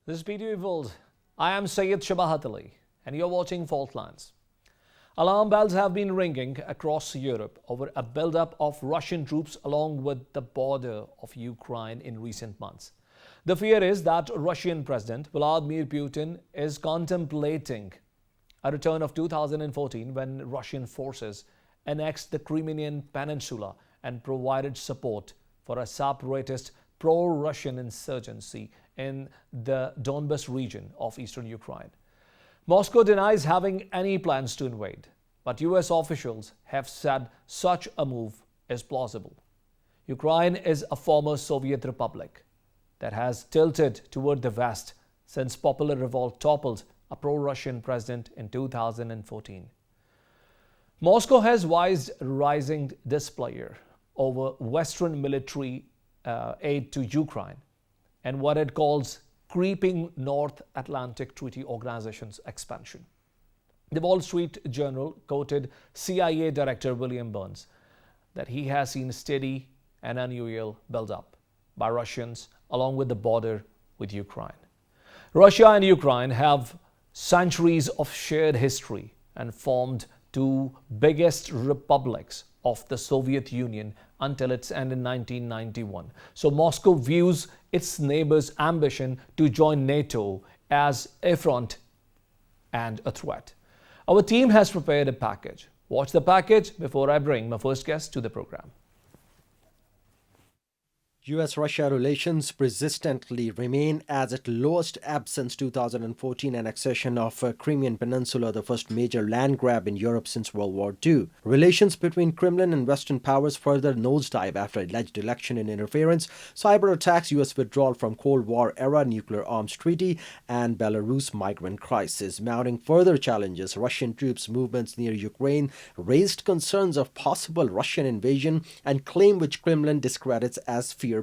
This is PTV World. I am Syed Shabahat Ali and you're watching Faultlines. Alarm bells have been ringing across Europe over a buildup of Russian troops along with the border of Ukraine in recent months. The fear is that Russian President Vladimir Putin is contemplating a return of 2014 when Russian forces annexed the Crimean Peninsula and provided support for a separatist pro-Russian insurgency in the Donbas region of eastern Ukraine. Moscow denies having any plans to invade, but US officials have said such a move is plausible. Ukraine is a former Soviet republic that has tilted toward the West since popular revolt toppled a pro-Russian president in 2014. Moscow has voiced rising displeasure over Western military aid to Ukraine and what it calls creeping North Atlantic Treaty Organization's expansion. The Wall Street Journal quoted CIA Director William Burns that he has seen steady and unusual build-up by Russians along with the border with Ukraine. Russia and Ukraine have centuries of shared history and formed two biggest republics of the Soviet Union until its end in 1991. So Moscow views its neighbor's ambition to join NATO as a front and a threat. Our team has prepared a package. Watch the package before I bring my first guest to the program. US-Russia relations persistently remain at its lowest ebb since 2014 annexation of Crimean Peninsula, the first major land grab in Europe since World War II. Relations between Kremlin and Western powers further nosedive after alleged election and interference, cyber attacks, US withdrawal from Cold War-era nuclear arms treaty, and Belarus migrant crisis. Mounting further challenges, Russian troops' movements near Ukraine raised concerns of possible Russian invasion and claim which Kremlin discredits as fear-mongering.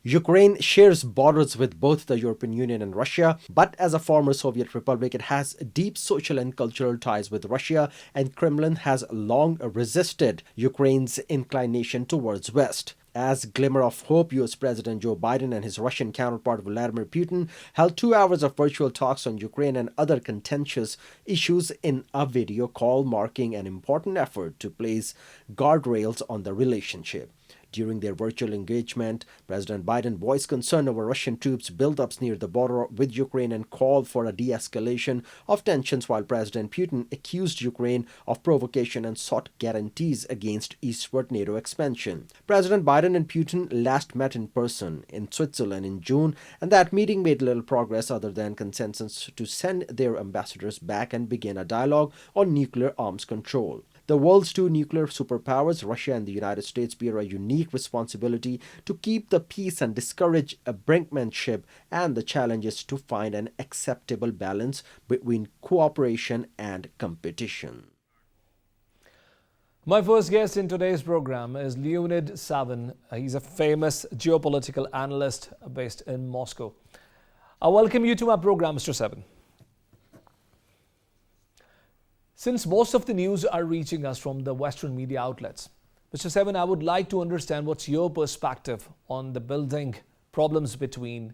Ukraine shares borders with both the European Union and Russia, but as a former Soviet republic, it has deep social and cultural ties with Russia, and Kremlin has long resisted Ukraine's inclination towards West. As glimmer of hope, US President Joe Biden and his Russian counterpart Vladimir Putin held 2 hours of virtual talks on Ukraine and other contentious issues in a video call, marking an important effort to place guardrails on the relationship. During their virtual engagement, President Biden voiced concern over Russian troops' buildups near the border with Ukraine and called for a de-escalation of tensions, while President Putin accused Ukraine of provocation and sought guarantees against eastward NATO expansion. President Biden and Putin last met in person in Switzerland in June, and that meeting made little progress other than consensus to send their ambassadors back and begin a dialogue on nuclear arms control. The world's two nuclear superpowers, Russia and the United States, bear a unique responsibility to keep the peace and discourage brinkmanship, and the challenge is to find an acceptable balance between cooperation and competition. My first guest in today's program is Leonid Savin. He's a famous geopolitical analyst based in Moscow. I welcome you to my program, Mr. Savin. Since most of the news are reaching us from the Western media outlets, Mr. Savin, I would like to understand what's your perspective on the building problems between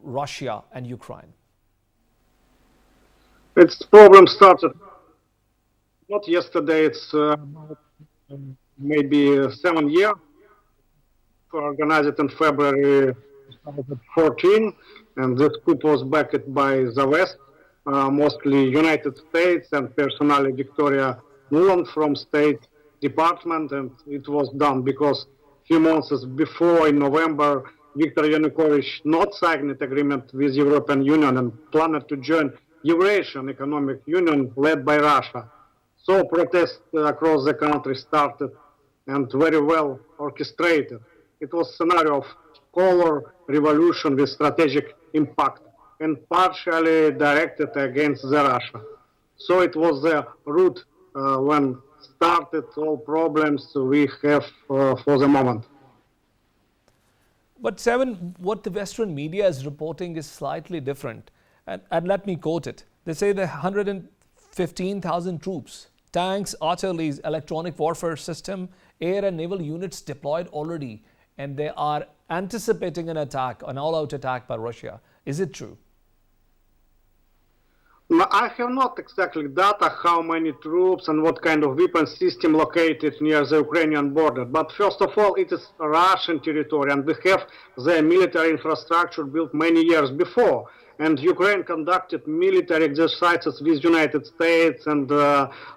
Russia and Ukraine. Its problem started not yesterday, it's maybe 7 years. Organized in February 2014, and this coup was backed by the West. Mostly United States and personally Victoria Nuland from State Department, and it was done because few months before, in November, Viktor Yanukovych not signed an agreement with European Union and planned to join Eurasian Economic Union led by Russia. So protests across the country started and very well orchestrated. It was a scenario of color revolution with strategic impact and partially directed against the Russia. So it was the root when started all problems we have for the moment. But Savin, what the Western media is reporting is slightly different. And let me quote it. They say the 115,000 troops, tanks, artillery, electronic warfare system, air and naval units deployed already, and they are anticipating an attack, an all-out attack by Russia. Is it true? I have not exactly data how many troops and what kind of weapon system located near the Ukrainian border. But first of all, it is Russian territory, and we have the military infrastructure built many years before. And Ukraine conducted military exercises with United States and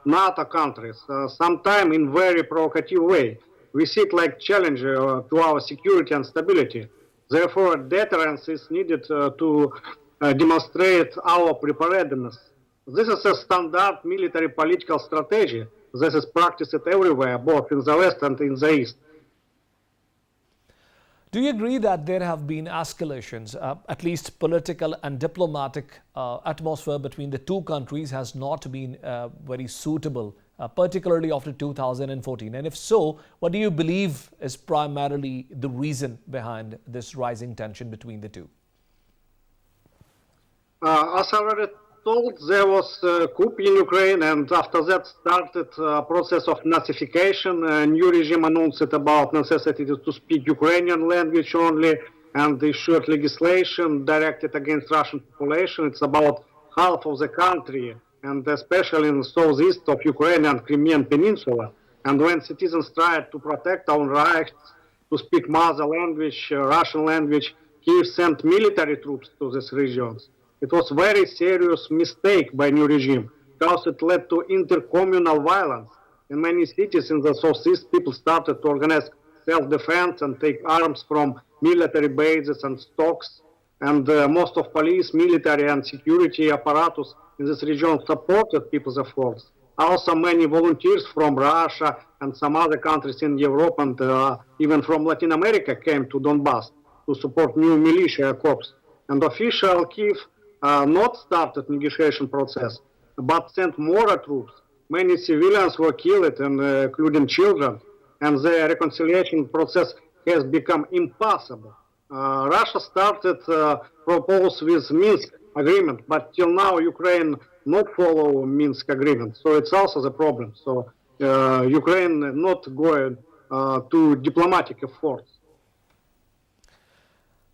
NATO countries, sometime in very provocative way. We see it like challenge to our security and stability. Therefore, deterrence is needed to demonstrate our preparedness. This is a standard military political strategy that is practiced everywhere, both in the West and in the East. Do you agree that there have been escalations, at least political and diplomatic atmosphere between the two countries has not been very suitable, particularly after 2014? And if so, what do you believe is primarily the reason behind this rising tension between the two? As I already told, there was a coup in Ukraine, and after that started a process of Nazification. A new regime announced about necessity to speak Ukrainian language only, and issued legislation directed against Russian population. It's about half of the country, and especially in the southeast of Ukraine and Crimean Peninsula. And when citizens tried to protect our rights to speak mother language, Russian language, Kiev sent military troops to these regions. It was a very serious mistake by new regime because it led to intercommunal violence. In many cities in the southeast, people started to organize self-defense and take arms from military bases and stocks. And most of police, military and security apparatus in this region supported people's efforts. Also many volunteers from Russia and some other countries in Europe and even from Latin America came to Donbass to support new militia corps. And official Kiev not started negotiation process, but sent more troops. Many civilians were killed, including children, and the reconciliation process has become impossible. Russia started propose with Minsk agreement, but till now Ukraine not follow Minsk agreement, so it's also the problem. So Ukraine not going to diplomatic efforts.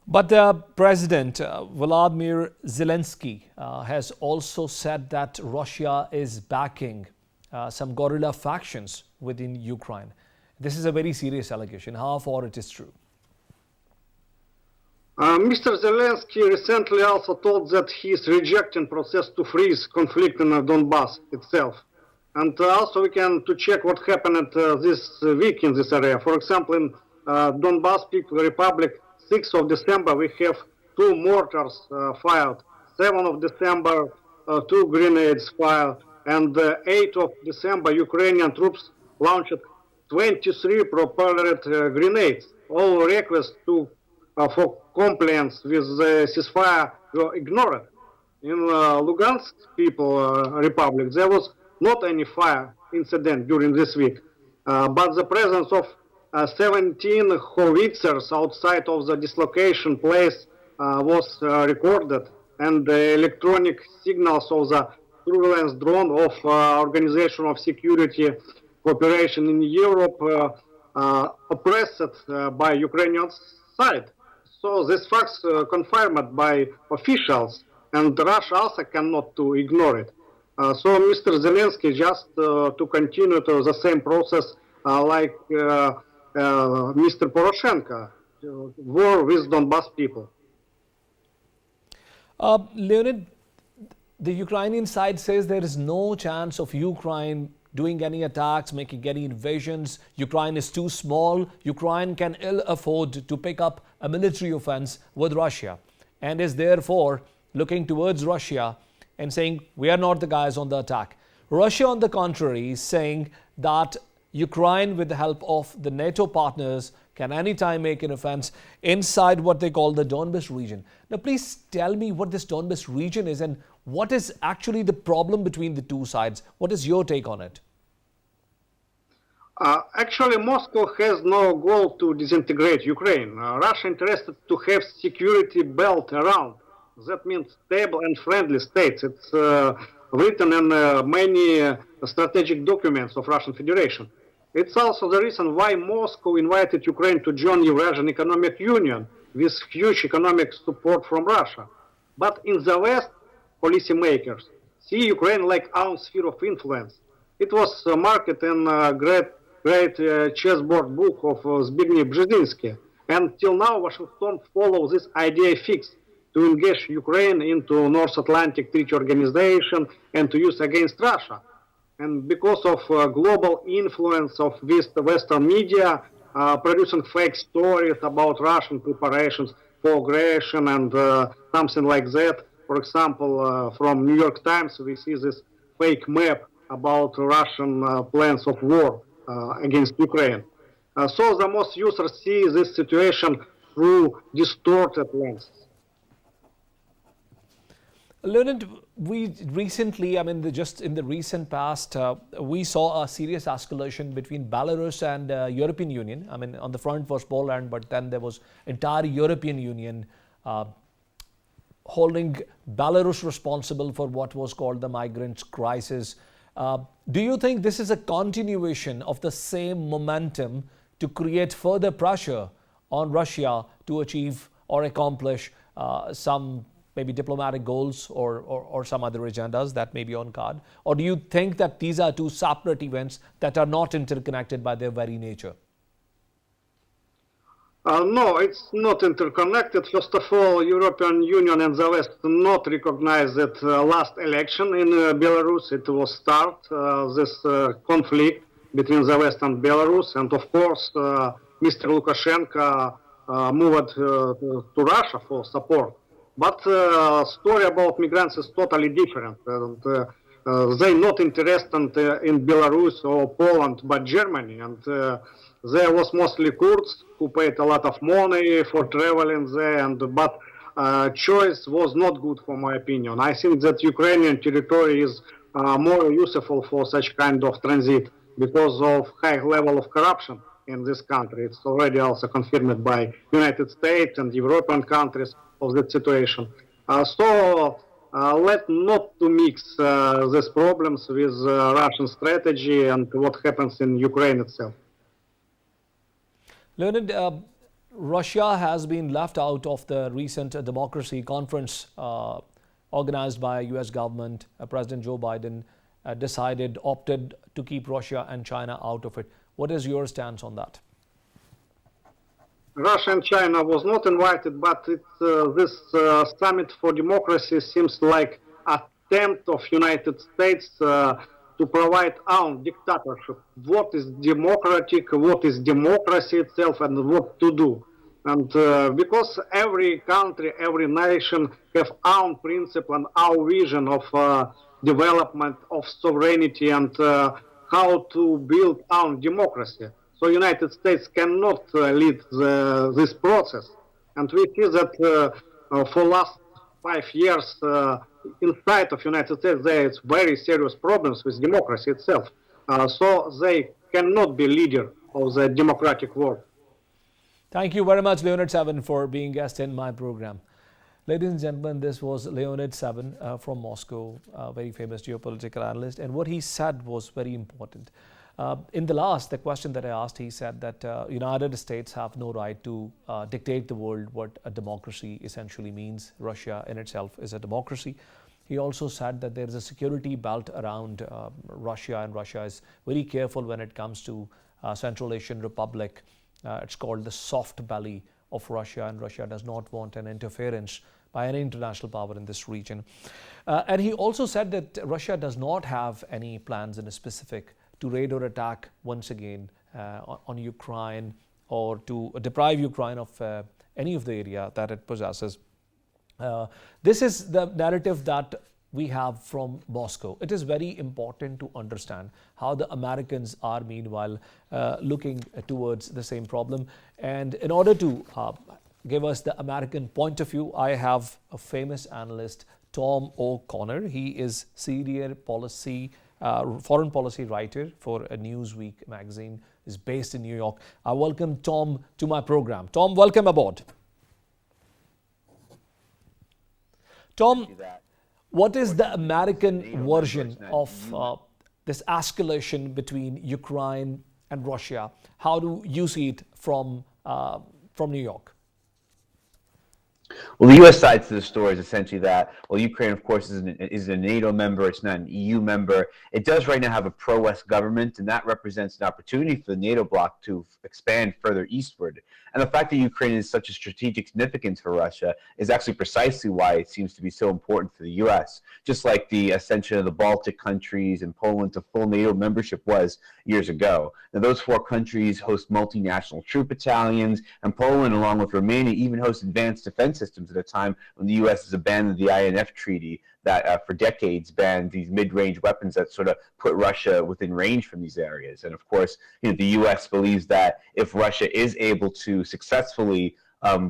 But President Volodymyr Zelensky has also said that Russia is backing some guerrilla factions within Ukraine. This is a very serious allegation. How far it is true? Mr. Zelensky recently also told that he is rejecting process to freeze conflict in Donbass itself. And also we can to check what happened this week in this area. For example, in Donbass People's Republic, 6th of December, we have 2 mortars fired. 7th of December, 2 grenades fired. And 8th of December, Ukrainian troops launched 23 propellant grenades. All requests for compliance with the ceasefire were ignored. In Lugansk People Republic, there was not any fire incident during this week, but the presence of 17 howitzers outside of the dislocation place was recorded, and the electronic signals of the surveillance drone of Organization of Security Cooperation in Europe oppressed by Ukrainian side. So these facts confirmed by officials, and Russia also cannot to ignore it. So Mr. Zelensky just to continue to the same process like Mr. Poroshenko, war with Donbass people. Leonid, the Ukrainian side says there is no chance of Ukraine doing any attacks, making any invasions. Ukraine is too small. Ukraine can ill afford to pick up a military offense with Russia and is therefore looking towards Russia and saying, we are not the guys on the attack. Russia, on the contrary, is saying that Ukraine, with the help of the NATO partners, can anytime make an offense inside what they call the Donbas region. Now, please tell me what this Donbas region is and what is actually the problem between the two sides. What is your take on it? Actually, Moscow has no goal to disintegrate Ukraine. Russia interested to have security belt around. That means stable and friendly states. It's written in many strategic documents of Russian Federation. It's also the reason why Moscow invited Ukraine to join Eurasian Economic Union with huge economic support from Russia. But in the West, policymakers see Ukraine like our sphere of influence. It was marked in a great chessboard book of Zbigniew Brzezinski. And till now, Washington follows this idea fix to engage Ukraine into North Atlantic Treaty Organization and to use against Russia. And because of global influence of this Western media, producing fake stories about Russian preparations for aggression and something like that. For example, from New York Times, we see this fake map about Russian plans of war against Ukraine. So the most users see this situation through distorted lenses. Leonid, we recently, just in the recent past, we saw a serious escalation between Belarus and European Union. I mean, on the front was Poland, but then there was entire European Union holding Belarus responsible for what was called the migrants crisis. Do you think this is a continuation of the same momentum to create further pressure on Russia to achieve or accomplish some maybe diplomatic goals or some other agendas that may be on card? Or do you think that these are two separate events that are not interconnected by their very nature? No, it's not interconnected. First of all, European Union and the West not recognize that last election in Belarus, it was start this conflict between the West and Belarus. And of course, Mr. Lukashenko moved to Russia for support. But story about migrants is totally different. And, they're not interested in Belarus or Poland, but Germany. And there was mostly Kurds who paid a lot of money for traveling there. But choice was not good, for my opinion. I think that Ukrainian territory is more useful for such kind of transit because of high level of corruption in this country. It's already also confirmed by United States and European countries of that situation. So let not to mix these problems with Russian strategy and what happens in Ukraine itself. Leonid, Russia has been left out of the recent democracy conference organized by US government. President Joe Biden opted to keep Russia and China out of it. What is your stance on that? Russia and China was not invited, but this summit for democracy seems like attempt of United States to provide own dictatorship. What is democratic, what is democracy itself, and what to do. And because every country, every nation have own principle and our vision of development of sovereignty and how to build own democracy. So United States cannot lead this process. And we see that for last 5 years, inside of United States, there is very serious problems with democracy itself. So they cannot be leader of the democratic world. Thank you very much, Leonid Seven, for being guest in my program. Ladies and gentlemen, this was Leonid Seven from Moscow, a very famous geopolitical analyst. And what he said was very important. In the question that I asked, he said that United States have no right to dictate the world what a democracy essentially means. Russia in itself is a democracy. He also said that there is a security belt around Russia, and Russia is very careful when it comes to Central Asian Republic. It's called the soft belly of Russia, and Russia does not want an interference by any international power in this region. And he also said that Russia does not have any plans in a specific to raid or attack once again on Ukraine or to deprive Ukraine of any of the area that it possesses. This is the narrative that we have from Moscow. It is very important to understand how the Americans are meanwhile looking towards the same problem. And in order to give us the American point of view, I have a famous analyst, Tom O'Connor. He is senior foreign policy writer for a Newsweek magazine, is based in New York. I welcome Tom to my program. Tom, welcome aboard. Tom, what is the American version of this escalation between Ukraine and Russia? How do you see it from New York? Well, the U.S. side to the story is essentially that, well, Ukraine, of course, is a NATO member. It's not an EU member. It does right now have a pro-West government, and that represents an opportunity for the NATO bloc to expand further eastward. And the fact that Ukraine is such a strategic significance for Russia is actually precisely why it seems to be so important for the U.S. Just like the ascension of the Baltic countries and Poland to full NATO membership was years ago. Now, those four countries host multinational troop battalions, and Poland, along with Romania, even hosts advanced defense systems at a time when the U.S. has abandoned the INF treaty that for decades banned these mid-range weapons that sort of put Russia within range from these areas. And of course, the U.S. believes that if Russia is able to successfully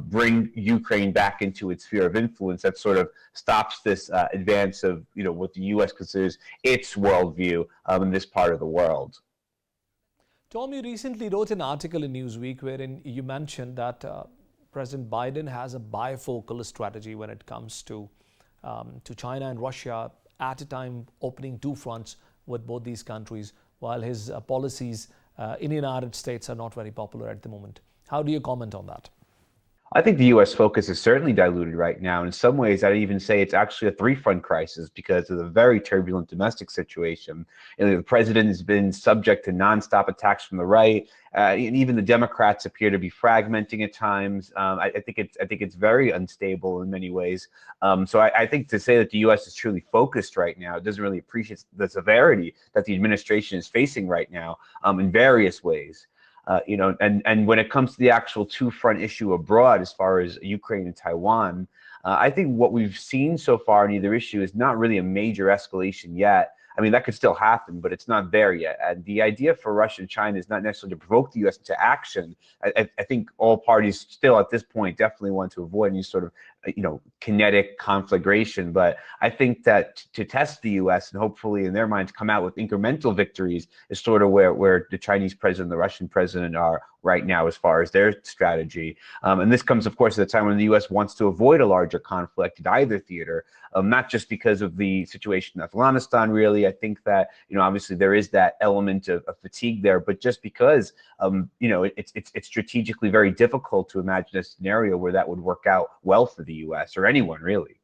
bring Ukraine back into its sphere of influence, that sort of stops this advance of what the U.S. considers its worldview in this part of the world. Tom, you recently wrote an article in Newsweek wherein you mentioned that President Biden has a bifocal strategy when it comes to China and Russia, at a time opening two fronts with both these countries, while his policies in the United States are not very popular at the moment. How do you comment on that? I think the U.S. focus is certainly diluted right now. In some ways, I'd even say it's actually a three-front crisis because of the very turbulent domestic situation. The president has been subject to nonstop attacks from the right, and even the Democrats appear to be fragmenting at times. I think it's very unstable in many ways. So I think to say that the U.S. is truly focused right now doesn't really appreciate the severity that the administration is facing right now in various ways. And when it comes to the actual two-front issue abroad, as far as Ukraine and Taiwan, I think what we've seen so far in either issue is not really a major escalation yet. I mean, that could still happen, but it's not there yet. And the idea for Russia and China is not necessarily to provoke the U.S. into action. I think all parties still at this point definitely want to avoid any sort of, kinetic conflagration. But I think that to test the U.S. and hopefully in their minds come out with incremental victories is sort of where the Chinese president, the Russian president are right now as far as their strategy. And this comes, of course, at a time when the U.S. wants to avoid a larger conflict in either theater, not just because of the situation in Afghanistan, really. I think that, obviously there is that element of fatigue there, but just because, it's strategically very difficult to imagine a scenario where that would work out well for the U.S. or anyone, really.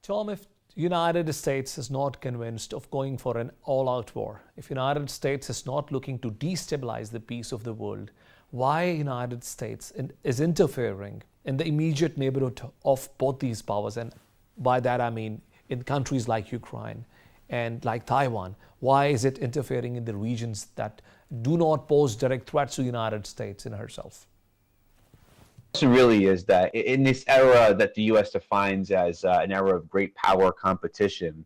Tom, if United States is not convinced of going for an all-out war, if United States is not looking to destabilize the peace of the world, why United States is interfering in the immediate neighborhood of both these powers? And by that I mean in countries like Ukraine and like Taiwan. Why is it interfering in the regions that do not pose direct threats to the United States in herself? Question really is that in this era that the U.S. defines as an era of great power competition,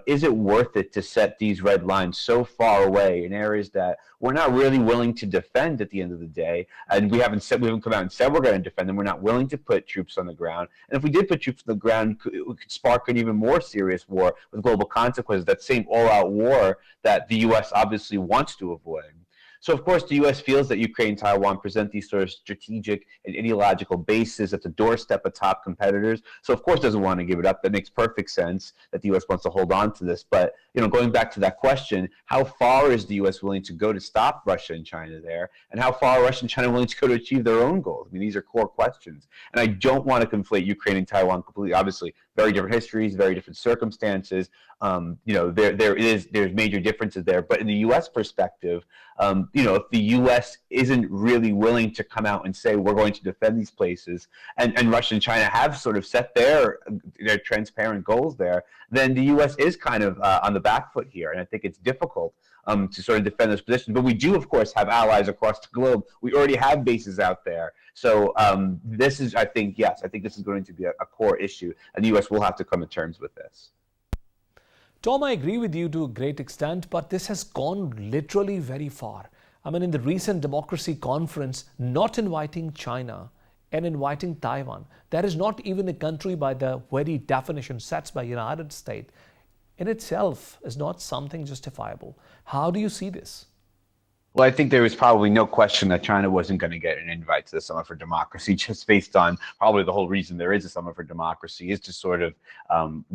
is it worth it to set these red lines so far away in areas that we're not really willing to defend at the end of the day? And we haven't come out and said we're going to defend them. We're not willing to put troops on the ground. And if we did put troops on the ground, it could spark an even more serious war with global consequences, that same all-out war that the U.S. obviously wants to avoid. So, of course, the U.S. feels that Ukraine and Taiwan present these sort of strategic and ideological bases at the doorstep of top competitors. So, of course, doesn't want to give it up. That makes perfect sense that the U.S. wants to hold on to this. But, going back to that question, how far is the U.S. willing to go to stop Russia and China there? And how far are Russia and China willing to go to achieve their own goals? I mean, these are core questions. And I don't want to conflate Ukraine and Taiwan completely. Obviously, very different histories, very different circumstances. There's major differences there. But in the U.S. perspective, if the U.S. isn't really willing to come out and say we're going to defend these places, and Russia and China have sort of set their transparent goals there, then the U.S. is kind of on the back foot here. And I think it's difficult to sort of defend those positions. But we do, of course, have allies across the globe. We already have bases out there. So this is, I think this is going to be a core issue, and the U.S. will have to come to terms with this. Tom, I agree with you to a great extent, but this has gone literally very far. I mean, in the recent democracy conference, not inviting China and inviting Taiwan, that is not even a country by the very definition set by the United States, in itself is not something justifiable. How do you see this? Well, I think there was probably no question that China wasn't going to get an invite to the Summit for Democracy, just based on probably the whole reason there is a Summit for Democracy is just sort of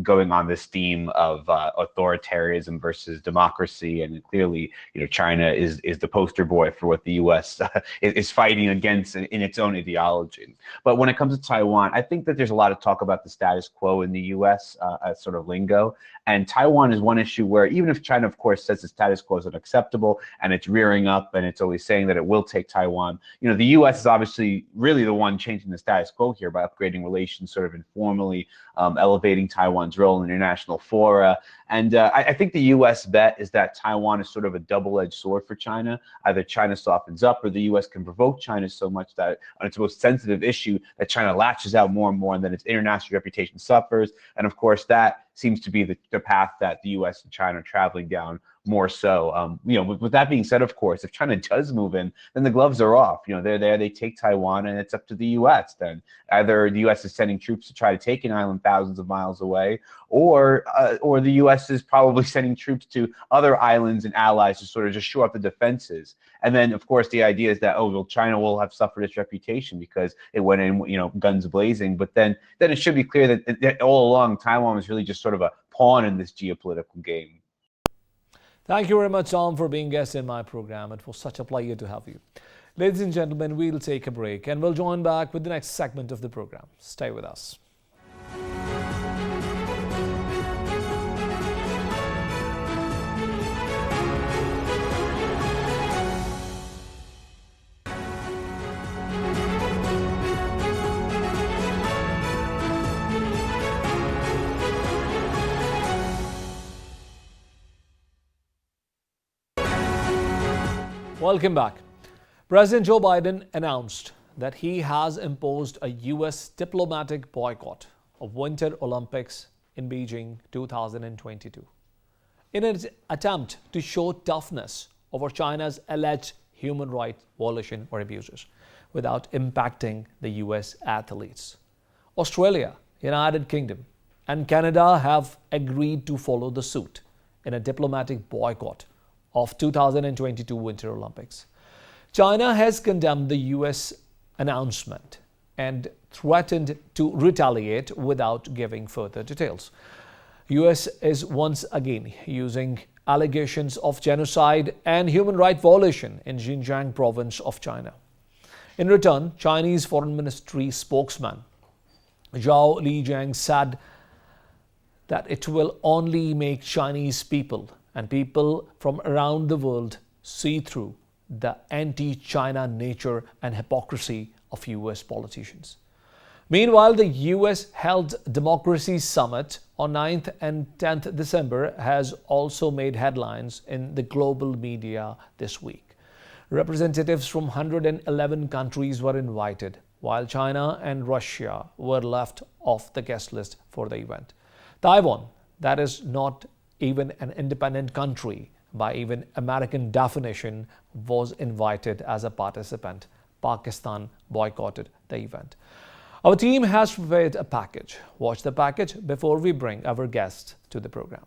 going on this theme of authoritarianism versus democracy, and clearly, China is the poster boy for what the U.S. Is fighting against in its own ideology. But when it comes to Taiwan, I think that there's a lot of talk about the status quo in the U.S. As sort of lingo, and Taiwan is one issue where even if China, of course, says the status quo is unacceptable and it's rearing up and it's always saying that it will take Taiwan, the U.S. is obviously really the one changing the status quo here by upgrading relations sort of informally, elevating Taiwan's role in international fora. And I think the U.S. bet is that Taiwan is sort of a double-edged sword for China. Either China softens up or the U.S. can provoke China so much that on its most sensitive issue that China latches out more and more, and then its international reputation suffers. And of course, that seems to be the path that the U.S. and China are traveling down more so. With that being said, of course, if China does move in, then the gloves are off. They're there, they take Taiwan, and it's up to the U.S. Then either the U.S. is sending troops to try to take an island thousands of miles away, or the U.S. is probably sending troops to other islands and allies to sort of just shore up the defenses. And then, of course, the idea is that, China will have suffered its reputation because it went in, guns blazing. But then it should be clear that all along Taiwan was really just sort of a pawn in this geopolitical game. Thank you very much, Tom, for being guest in my program. It was such a pleasure to have you. Ladies and gentlemen, we'll take a break and we'll join back with the next segment of the program. Stay with us. Welcome back. President Joe Biden announced that he has imposed a U.S. diplomatic boycott of Winter Olympics in Beijing 2022 in an attempt to show toughness over China's alleged human rights violation or abuses without impacting the U.S. athletes. Australia, United Kingdom, and Canada have agreed to follow the suit in a diplomatic boycott of 2022 Winter Olympics. China has condemned the U.S. announcement and threatened to retaliate without giving further details. U.S. is once again using allegations of genocide and human rights violation in Xinjiang province of China. In return, Chinese Foreign Ministry spokesman Zhao Lijiang said that it will only make Chinese people and people from around the world see through the anti-China nature and hypocrisy of U.S. politicians. Meanwhile, the U.S. held Democracy Summit on 9th and 10th December has also made headlines in the global media this week. Representatives from 111 countries were invited, while China and Russia were left off the guest list for the event. Taiwan, that is not even an independent country by even American definition, was invited as a participant. Pakistan boycotted the event. Our team has prepared a package. Watch the package before we bring our guest to the program.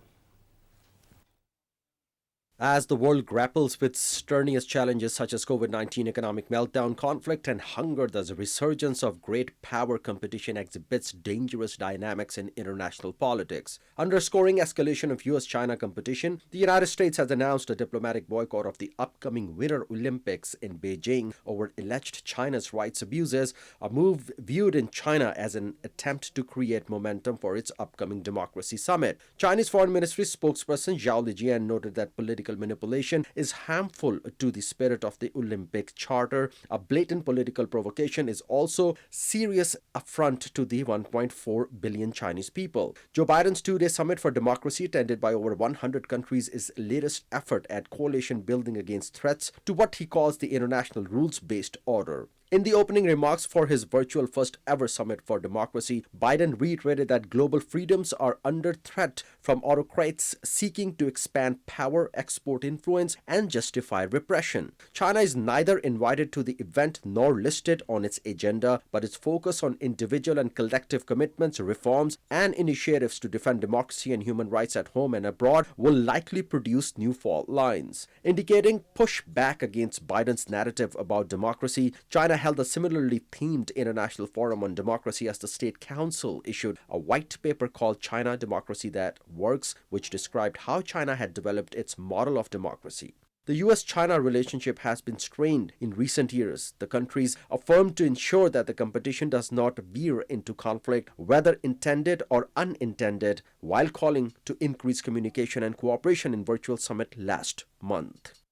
As the world grapples with strenuous challenges such as COVID-19 economic meltdown, conflict, and hunger, the resurgence of great power competition exhibits dangerous dynamics in international politics. Underscoring escalation of U.S.-China competition, the United States has announced a diplomatic boycott of the upcoming Winter Olympics in Beijing over alleged China's rights abuses, a move viewed in China as an attempt to create momentum for its upcoming Democracy Summit. Chinese Foreign Ministry spokesperson Zhao Lijian noted that political manipulation is harmful to the spirit of the Olympic Charter. A blatant political provocation is also serious affront to the 1.4 billion Chinese people. Joe Biden's two-day summit for democracy, attended by over 100 countries, is latest effort at coalition building against threats to what he calls the international rules-based order. In the opening remarks for his virtual first ever summit for democracy, Biden reiterated that global freedoms are under threat from autocrats seeking to expand power, export influence, and justify repression. China is neither invited to the event nor listed on its agenda, but its focus on individual and collective commitments, reforms, and initiatives to defend democracy and human rights at home and abroad will likely produce new fault lines. Indicating pushback against Biden's narrative about democracy, China held a similarly themed international forum on democracy as the State Council issued a white paper called China Democracy That Works, which described how China had developed its model of democracy. The US-China relationship has been strained in recent years. The countries affirmed to ensure that the competition does not veer into conflict, whether intended or unintended, while calling to increase communication and cooperation in virtual summit last month.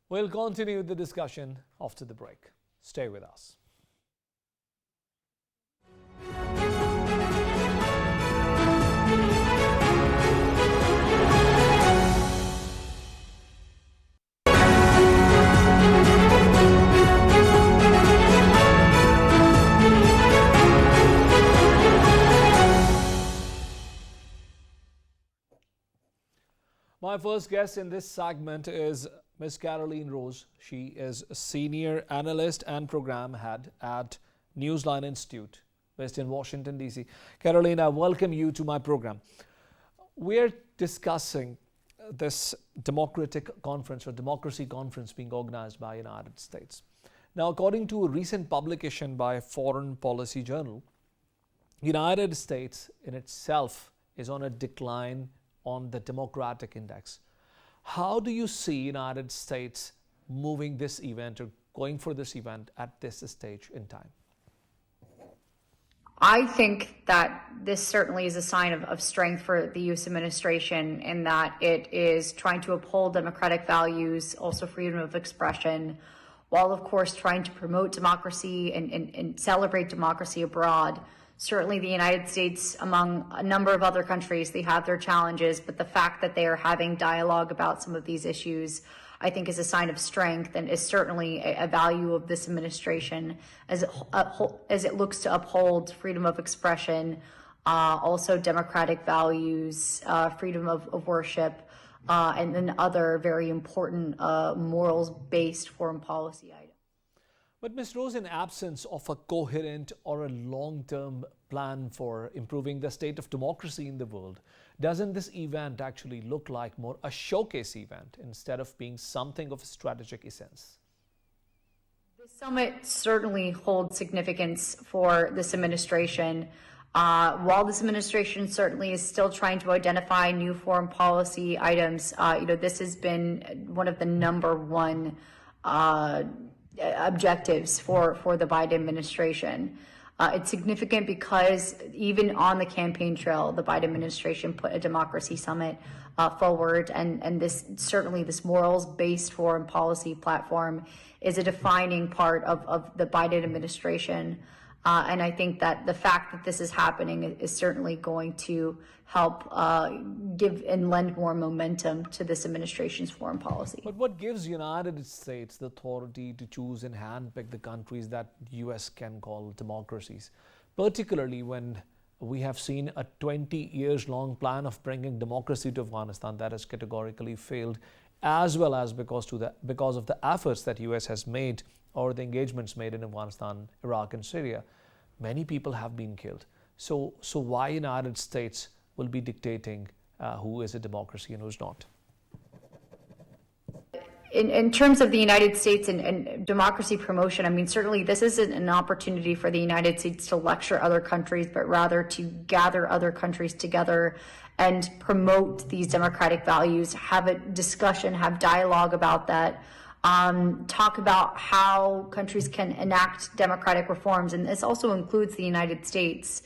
We'll continue the discussion after the break. Stay with us. My first guest in this segment is Ms. Caroline Rose. She is a senior analyst and program head at Newsline Institute, based in Washington, D.C. Caroline, I welcome you to my program. We're discussing this democratic conference or democracy conference being organized by United States. Now, according to a recent publication by Foreign Policy Journal, United States in itself is on a decline on the democratic index. How do you see United States moving this event or going for this event at this stage in time? I think that this certainly is a sign of strength for the U.S. administration in that it is trying to uphold democratic values, also freedom of expression, while of course trying to promote democracy and celebrate democracy abroad. Certainly the United States, among a number of other countries, they have their challenges, but the fact that they are having dialogue about some of these issues, I think is a sign of strength and is certainly a value of this administration as it looks to uphold freedom of expression, also democratic values, freedom of worship, and then other very important morals-based foreign policy items. But Ms. Rose, in absence of a coherent or a long-term plan for improving the state of democracy in the world, doesn't this event actually look like more a showcase event instead of being something of a strategic essence? The summit certainly holds significance for this administration. While this administration certainly is still trying to identify new foreign policy items, this has been one of the number one objectives for the Biden administration. It's significant because even on the campaign trail, the Biden administration put a democracy summit forward, and this morals-based foreign policy platform is a defining part of the Biden administration. And I think that the fact that this is happening is certainly going to help give and lend more momentum to this administration's foreign policy. But what gives United States the authority to choose and handpick the countries that U.S. can call democracies, particularly when we have seen a 20 years long plan of bringing democracy to Afghanistan that has categorically failed, as well as because of the efforts that U.S. has made or the engagements made in Afghanistan, Iraq, and Syria? Many people have been killed. So why United States will be dictating who is a democracy and who's not? In terms of the United States and democracy promotion, I mean, certainly this isn't an opportunity for the United States to lecture other countries, but rather to gather other countries together and promote these democratic values, have a discussion, have dialogue about that, talk about how countries can enact democratic reforms. And this also includes the United States.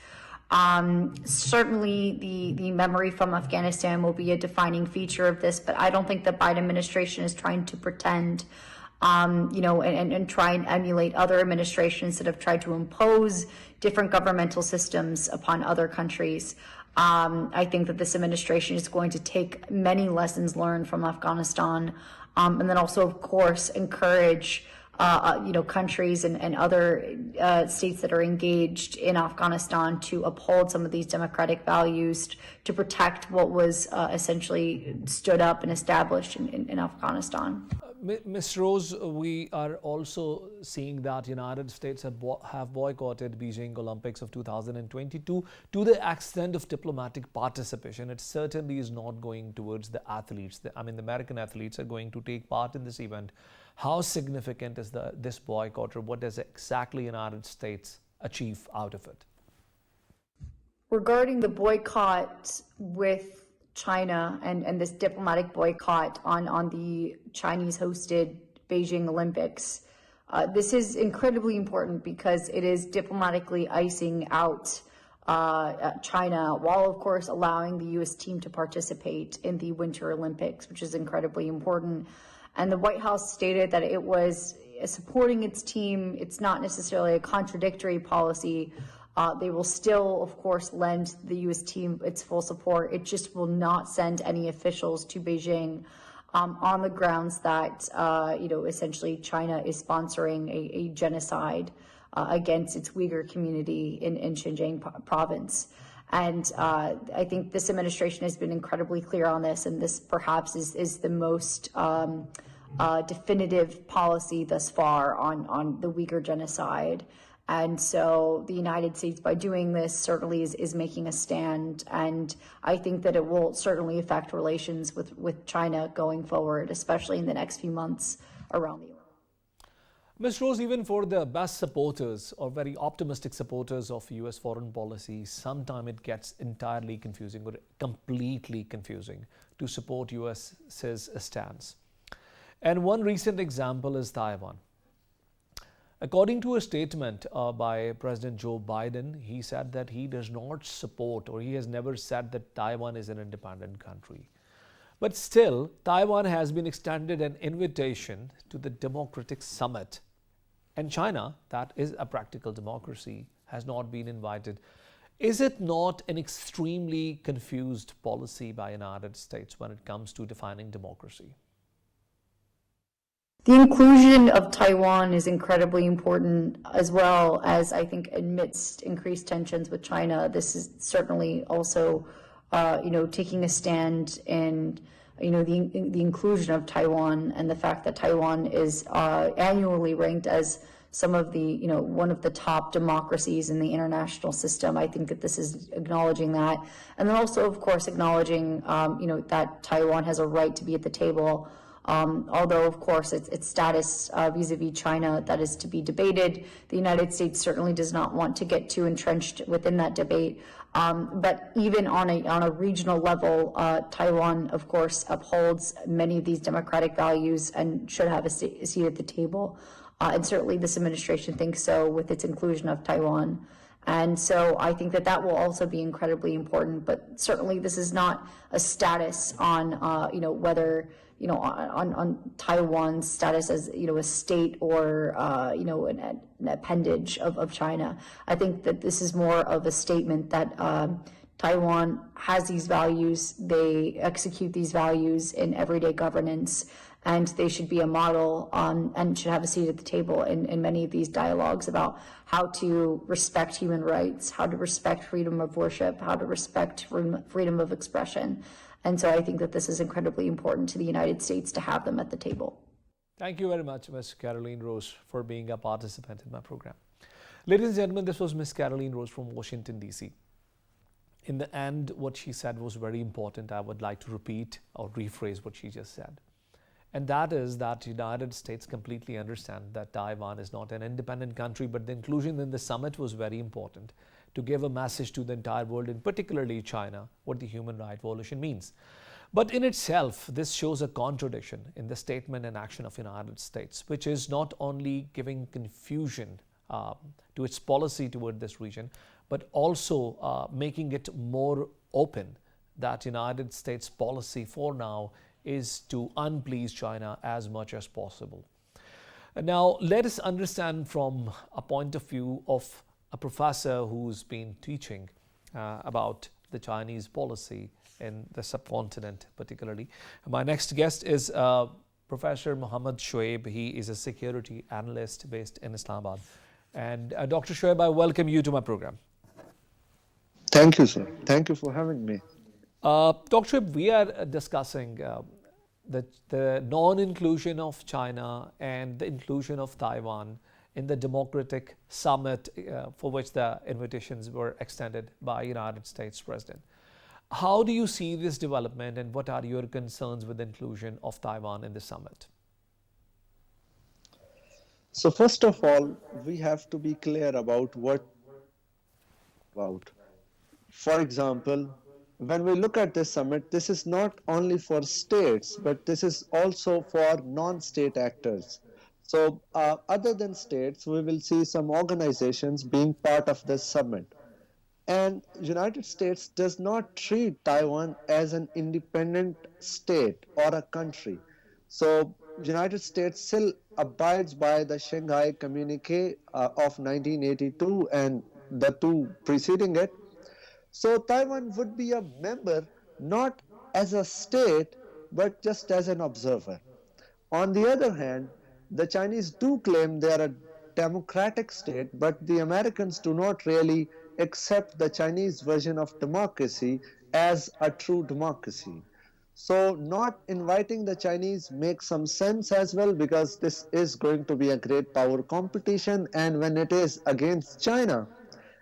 Certainly the memory from Afghanistan will be a defining feature of this, but I don't think the Biden administration is trying to pretend, and try and emulate other administrations that have tried to impose different governmental systems upon other countries. I think that this administration is going to take many lessons learned from Afghanistan, and then also, of course, encourage countries and other states that are engaged in Afghanistan to uphold some of these democratic values, to protect what was essentially stood up and established in Afghanistan. Ms. Rose, we are also seeing that United States have boycotted Beijing Olympics of 2022 to the extent of diplomatic participation. It certainly is not going towards the athletes. The American athletes are going to take part in this event. How significant is this boycott, or what does exactly United States achieve out of it? Regarding the boycott with China and this diplomatic boycott on the Chinese-hosted Beijing Olympics, this is incredibly important because it is diplomatically icing out China, while of course allowing the U.S. team to participate in the Winter Olympics, which is incredibly important. And the White House stated that it was supporting its team. It's not necessarily a contradictory policy. They will still, of course, lend the U.S. team its full support. It just will not send any officials to Beijing on the grounds that, essentially China is sponsoring a genocide against its Uyghur community in Xinjiang province. And I think this administration has been incredibly clear on this, and this perhaps is the most definitive policy thus far on the Uyghur genocide. And so the United States, by doing this, certainly is making a stand. And I think that it will certainly affect relations with China going forward, especially in the next few months around the Olympics. Ms. Rose, even for the best supporters or very optimistic supporters of US foreign policy, sometimes it gets entirely confusing or completely confusing to support US's stance. And one recent example is Taiwan. According to a statement by President Joe Biden, he said that he does not support, or he has never said that Taiwan is an independent country. But still, Taiwan has been extended an invitation to the Democratic Summit. And China, that is a practical democracy, has not been invited. Is it not an extremely confused policy by the United States when it comes to defining democracy? The inclusion of Taiwan is incredibly important, as well as, I think, amidst increased tensions with China. This is certainly also, taking a stand in, the inclusion of Taiwan, and the fact that Taiwan is annually ranked as some of the, one of the top democracies in the international system. I think that this is acknowledging that. And then also, of course, acknowledging, that Taiwan has a right to be at the table. Although, of course, its status vis-a-vis China, that is to be debated. The United States certainly does not want to get too entrenched within that debate. But even on a regional level, Taiwan, of course, upholds many of these democratic values and should have a seat at the table. And certainly this administration thinks so with its inclusion of Taiwan. And so I think that will also be incredibly important. But certainly this is not a status on, whether, on Taiwan's status as, a state or, an appendage of China. I think that this is more of a statement that Taiwan has these values, they execute these values in everyday governance, and they should be a model and should have a seat at the table in many of these dialogues about how to respect human rights, how to respect freedom of worship, how to respect freedom of expression. And so I think that this is incredibly important to the United States to have them at the table. Thank you very much, Ms. Caroline Rose, for being a participant in my program. Ladies and gentlemen, this was Ms. Caroline Rose from Washington, D.C. In the end, what she said was very important. I would like to repeat or rephrase what she just said. And that is that the United States completely understand that Taiwan is not an independent country, but the inclusion in the summit was very important to give a message to the entire world, and particularly China, what the human rights violation means. But in itself, this shows a contradiction in the statement and action of the United States, which is not only giving confusion to its policy toward this region, but also making it more open that United States policy for now is to unplease China as much as possible. Now, let us understand from a point of view of a professor who's been teaching about the Chinese policy in the subcontinent, particularly. My next guest is Professor Mohammad Shoaib. He is a security analyst based in Islamabad. And Dr. Shoaib, I welcome you to my program. Thank you, sir. Thank you for having me. Dr. Shoaib, we are discussing the non-inclusion of China and the inclusion of Taiwan in the democratic summit for which the invitations were extended by United States President. How do you see this development, and what are your concerns with the inclusion of Taiwan in the summit? So first of all, we have to be clear about what about. For example, when we look at this summit, this is not only for states, but this is also for non-state actors. So other than states, we will see some organizations being part of this summit. And United States does not treat Taiwan as an independent state or a country. So United States still abides by the Shanghai Communique of 1982 and the two preceding it. So Taiwan would be a member not as a state, but just as an observer. On the other hand, the Chinese do claim they are a democratic state, but the Americans do not really accept the Chinese version of democracy as a true democracy. So not inviting the Chinese makes some sense as well, because this is going to be a great power competition, and when it is against China,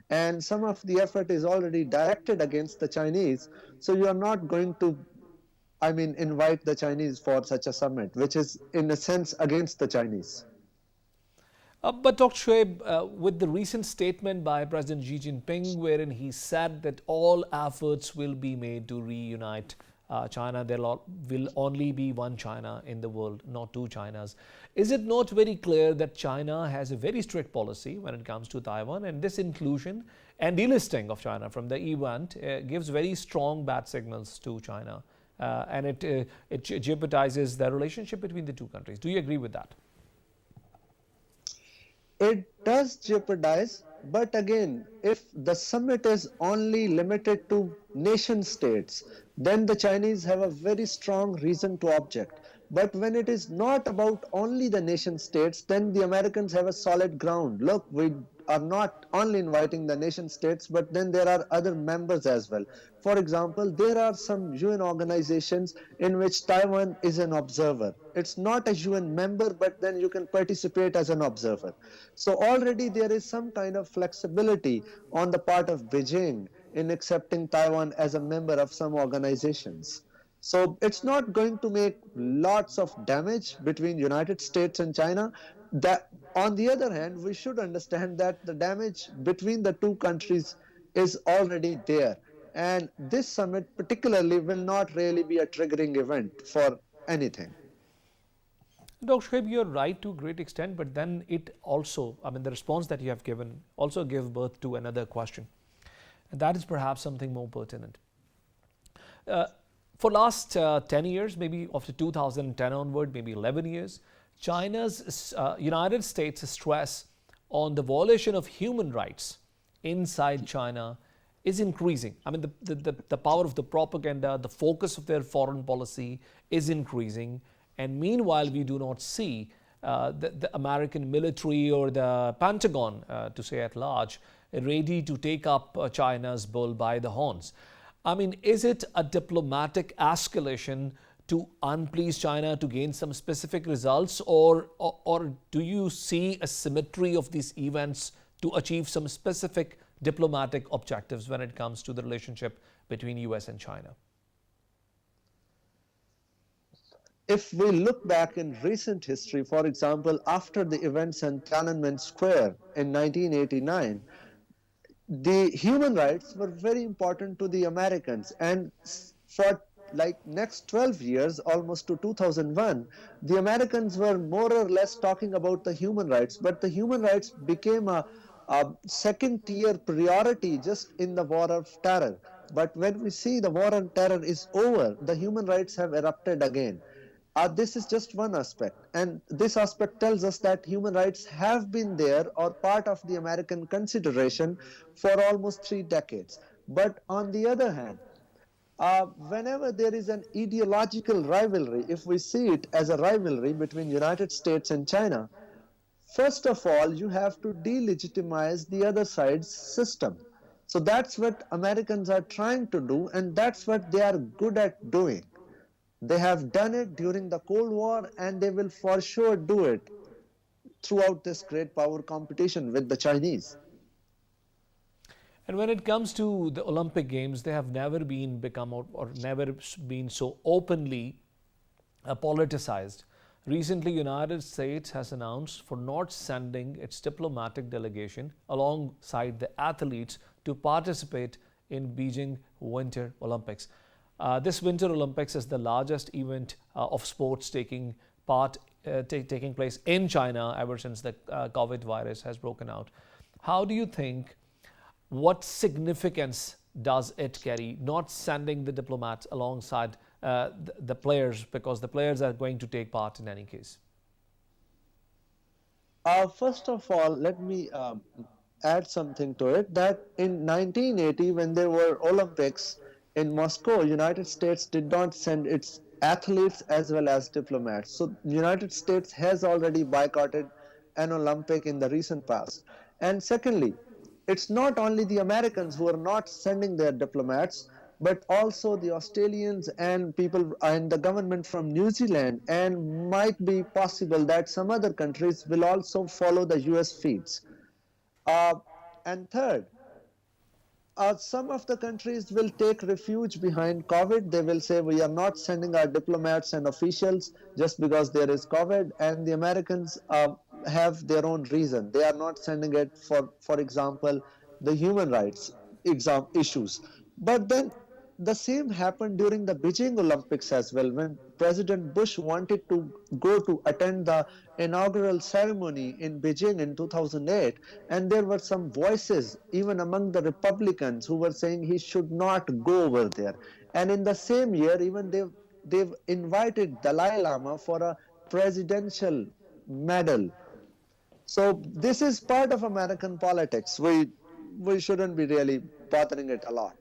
and some of the effort is already directed against the Chinese, so you are not going to invite the Chinese for such a summit, which is in a sense against the Chinese. But Dr. Shoaib, with the recent statement by President Xi Jinping, wherein he said that all efforts will be made to reunite China, there will only be one China in the world, not two Chinas. Is it not very clear that China has a very strict policy when it comes to Taiwan, and this inclusion and delisting of China from the event gives very strong bad signals to China, and it jeopardizes the relationship between the two countries? Do you agree with that? It does jeopardize, but again, if the summit is only limited to nation states, then the Chinese have a very strong reason to object. But when it is not about only the nation states, then the Americans have a solid ground. Look, we are not only inviting the nation states, but then there are other members as well. For example, there are some UN organizations in which Taiwan is an observer. It's not a UN member, but then you can participate as an observer. So already there is some kind of flexibility on the part of Beijing in accepting Taiwan as a member of some organizations. So it's not going to make lots of damage between United States and China. That, on the other hand, we should understand that the damage between the two countries is already there. And this summit particularly will not really be a triggering event for anything. Dr. Shoaib, you're right to a great extent, but then it also, the response that you have given also gave birth to another question. And that is perhaps something more pertinent. For last 10 years, maybe after 2010 onward, maybe 11 years, China's United States' stress on the violation of human rights inside China is increasing. The power of the propaganda, the focus of their foreign policy is increasing. And meanwhile, we do not see the American military or the Pentagon, to say at large, ready to take up China's bull by the horns. Is it a diplomatic escalation to unplease China to gain some specific results, or do you see a symmetry of these events to achieve some specific diplomatic objectives when it comes to the relationship between US and China? If we look back in recent history, for example, after the events in Tiananmen Square in 1989, the human rights were very important to the Americans, and for like next 12 years, almost to 2001, the Americans were more or less talking about the human rights, but the human rights became a second-tier priority just in the war of terror. But when we see the war on terror is over, the human rights have erupted again. This is just one aspect, and this aspect tells us that human rights have been there or part of the American consideration for almost 3 decades. But on the other hand, whenever there is an ideological rivalry, if we see it as a rivalry between United States and China, first of all, you have to delegitimize the other side's system. So that's what Americans are trying to do, and that's what they are good at doing. They have done it during the Cold War, and they will for sure do it throughout this great power competition with the Chinese. And when it comes to the Olympic Games, they have never been become or never been so openly politicized. Recently, United States has announced for not sending its diplomatic delegation alongside the athletes to participate in Beijing Winter Olympics. This Winter Olympics is the largest event of sports taking place in China ever since the COVID virus has broken out. How do you think? What significance does it carry not sending the diplomats alongside the players, because the players are going to take part in any case? First of all, let me add something to it that in 1980, when there were Olympics in Moscow, United States did not send its athletes as well as diplomats. So United States has already boycotted an Olympic in the recent past. And secondly, it's not only the Americans who are not sending their diplomats, but also the Australians and people and the government from New Zealand, and might be possible that some other countries will also follow the US feeds. Uh, and third, some of the countries will take refuge behind COVID. They will say we are not sending our diplomats and officials just because there is COVID, and the Americans have their own reason. They are not sending it for example, the human rights issues. But then the same happened during the Beijing Olympics as well, when President Bush wanted to go to attend the inaugural ceremony in Beijing in 2008, and there were some voices even among the Republicans who were saying he should not go over there. And in the same year, even they've invited Dalai Lama for a presidential medal. So this is part of American politics. We shouldn't be really bothering it a lot.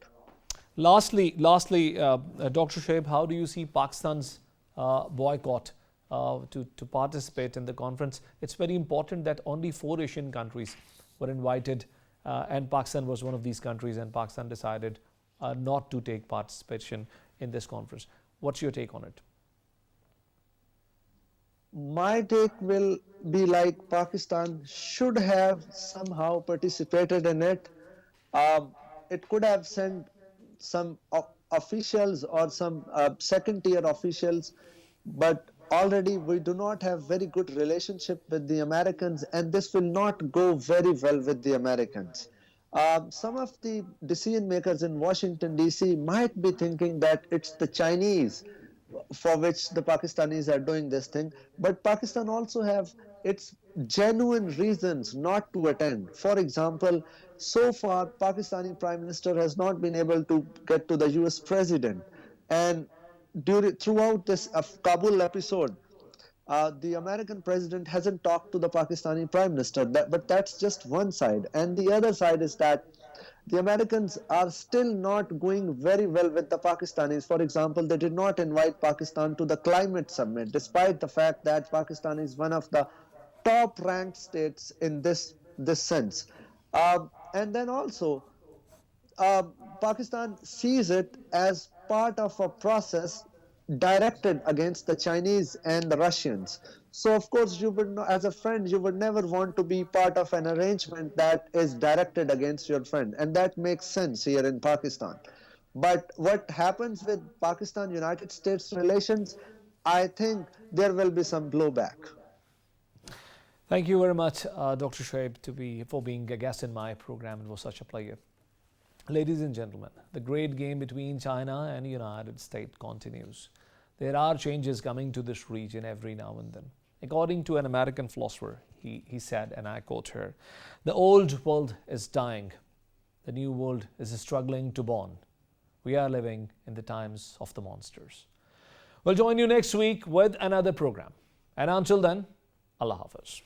Lastly, Dr. Shoaib, how do you see Pakistan's boycott to participate in the conference? It's very important that only 4 Asian countries were invited, and Pakistan was one of these countries, and Pakistan decided not to take participation in this conference. What's your take on it? My take will be like Pakistan should have somehow participated in it. It could have sent some officials or some second tier officials, but already we do not have very good relationship with the Americans, and this will not go very well with the Americans. Some of the decision makers in Washington DC might be thinking that it's the Chinese for which the Pakistanis are doing this thing, but Pakistan also have its genuine reasons not to attend. For example, so far Pakistani Prime Minister has not been able to get to the US President, and throughout this Kabul episode, the American president hasn't talked to the Pakistani Prime Minister. But that's just one side, and the other side is that the Americans are still not going very well with the Pakistanis. For example, they did not invite Pakistan to the climate summit, despite the fact that Pakistan is one of the top-ranked states in this sense. And then also, Pakistan sees it as part of a process directed against the Chinese and the Russians. So of course, you would, as a friend, you would never want to be part of an arrangement that is directed against your friend, and that makes sense here in Pakistan. But what happens with Pakistan-United States relations, I think there will be some blowback. Thank you very much, Dr. Shoaib, for being a guest in my program. It was such a pleasure. Ladies and gentlemen, the great game between China and the United States continues. There are changes coming to this region every now and then. According to an American philosopher, he said, and I quote her, "The old world is dying. The new world is struggling to born. We are living in the times of the monsters." We'll join you next week with another program. And until then, Allah Hafiz.